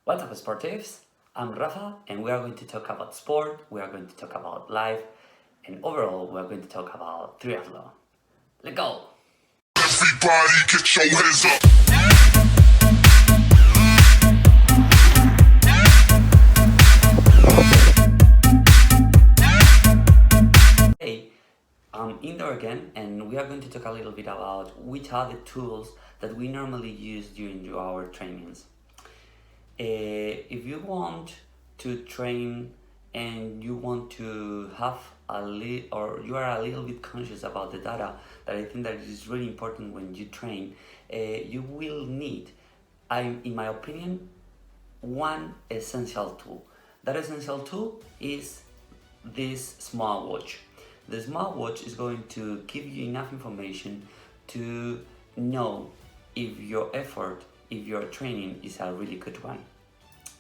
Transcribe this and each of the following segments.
What's up, sportives? I'm Rafa, and we are going to talk about sport, we are going to talk about life, and overall, we are going to talk about triathlon. Let's go! Everybody get your hands up. Hey, I'm Indoor again, and we are going to talk a little bit about which are the tools that we normally use during our trainings. If you want to train and you want to have or you are a little bit conscious about the data that I think that is really important when you train, you will need, in my opinion, one essential tool. That essential tool is this smartwatch. The smartwatch is going to give you enough information to know if your effort, if your training is a really good one.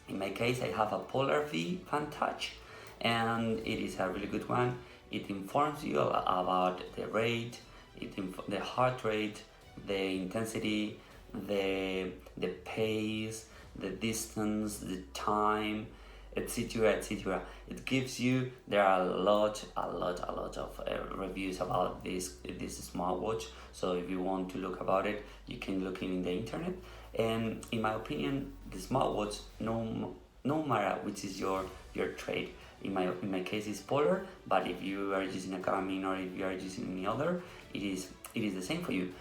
In my case, I have a Polar V Fan Touch, and it is a really good one. It informs you about the rate, the heart rate, the intensity, the pace, the distance, the time, etc., etc. It gives you. There are a lot of reviews about this smartwatch. So if you want to look about it, you can look in the internet. And in my opinion, the smartwatch, no matter which is your trade. In my case, is Polar. But if you are using a Garmin or if you are using any other, it is the same for you.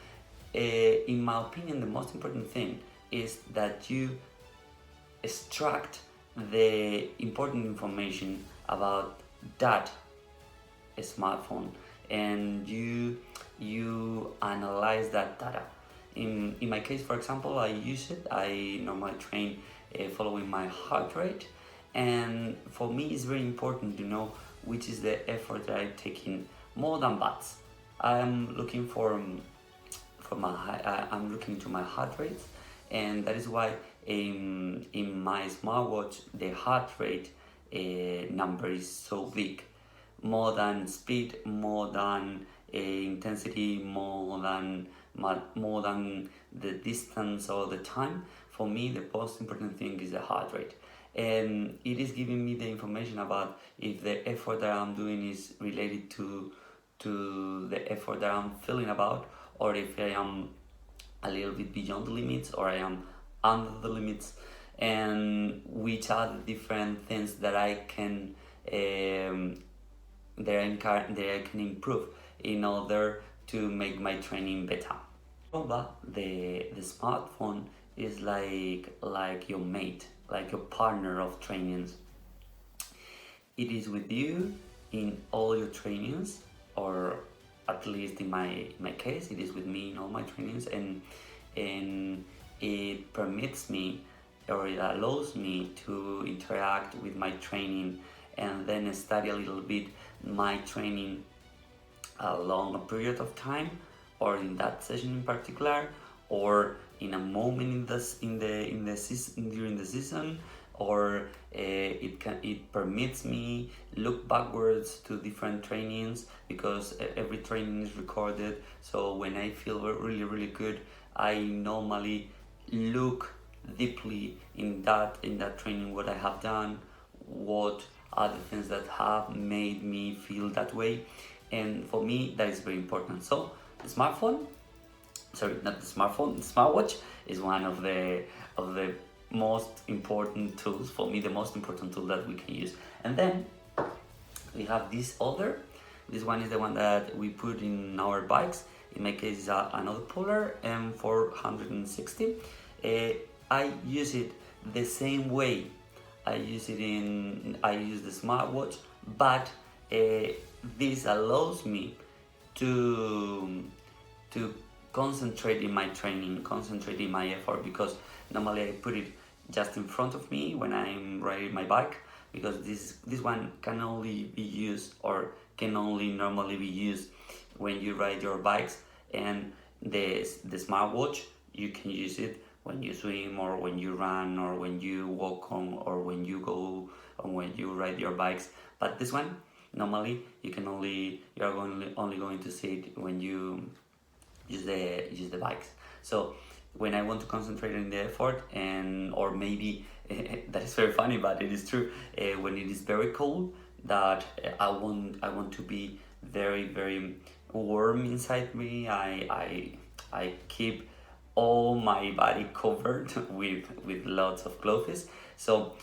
In my opinion, the most important thing is that you extract the important information about that smartphone, and you analyze that data. In my case, for example, I use it. I normally train following my heart rate, and for me it's very important to know which is the effort that I'm taking more than watts. I'm looking I'm looking to my heart rate, and that is why in my smartwatch the heart rate number is so big, more than speed, more than intensity, more than the distance or the time. For me, the most important thing is the heart rate, and it is giving me the information about if the effort that I'm doing is related to the effort that I'm feeling about, or if I am a little bit beyond the limits or I am under the limits, and which are the different things that I can that I can improve in order to make my training better. The smartphone is like your mate, like your partner of trainings. It is with you in all your trainings, or at least in my case, it is with me in all my trainings, and it permits me, or it allows me to interact with my training and then study a little bit my training along a period of time, or in that session in particular, or in a moment in the season, during the season, or it permits me look backwards to different trainings, because every training is recorded. So when I feel really good, I normally look deeply in that training, what I have done, what are the things that have made me feel that way, and for me that is very important. So the smartphone, sorry, not the smartphone, the smartwatch is one of the most important tools for me, the most important tool that we can use. And then we have this one is the one that we put in our bikes. In my case, is another Polar M460. I use it the same way I use the smartwatch, but this allows me to concentrate in my training, concentrate in my effort, because normally I put it just in front of me when I'm riding my bike, because this one can only be used, or can only normally be used when you ride your bikes, and the smartwatch, you can use it when you swim, or when you run, or when you walk on, or when you go, or when you ride your bikes. But this one, normally you are only going to see it when you use the bikes. So when I want to concentrate on the effort, and or maybe That is very funny, but it is true. When it is very cold, that I want to be very warm inside me. I keep all my body covered with lots of clothes. So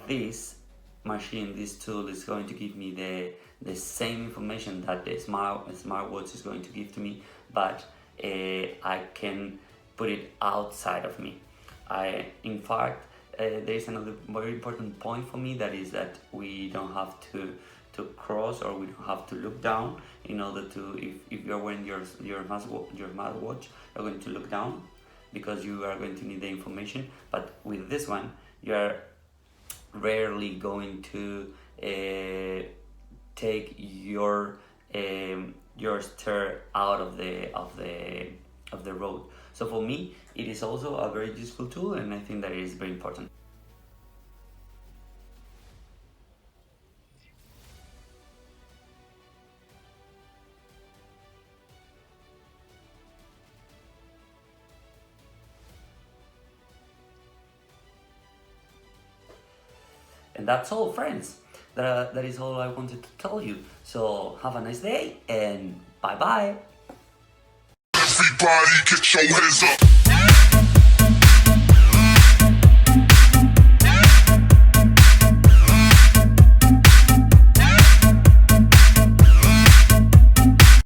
this machine, this tool is going to give me the same information that the smartwatch is going to give to me, but I can put it outside of me. In fact, there is another very important point for me, that is that we don't have to cross, or we don't have to look down in order to, if you're wearing your smartwatch, you're going to look down because you are going to need the information. But with this one, you are rarely going to take your stair out of the road. So for me, it is also a very useful tool, and I think that it is very important. And that's all, friends. That is all I wanted to tell you. So have a nice day, and bye bye. Everybody get your hands up.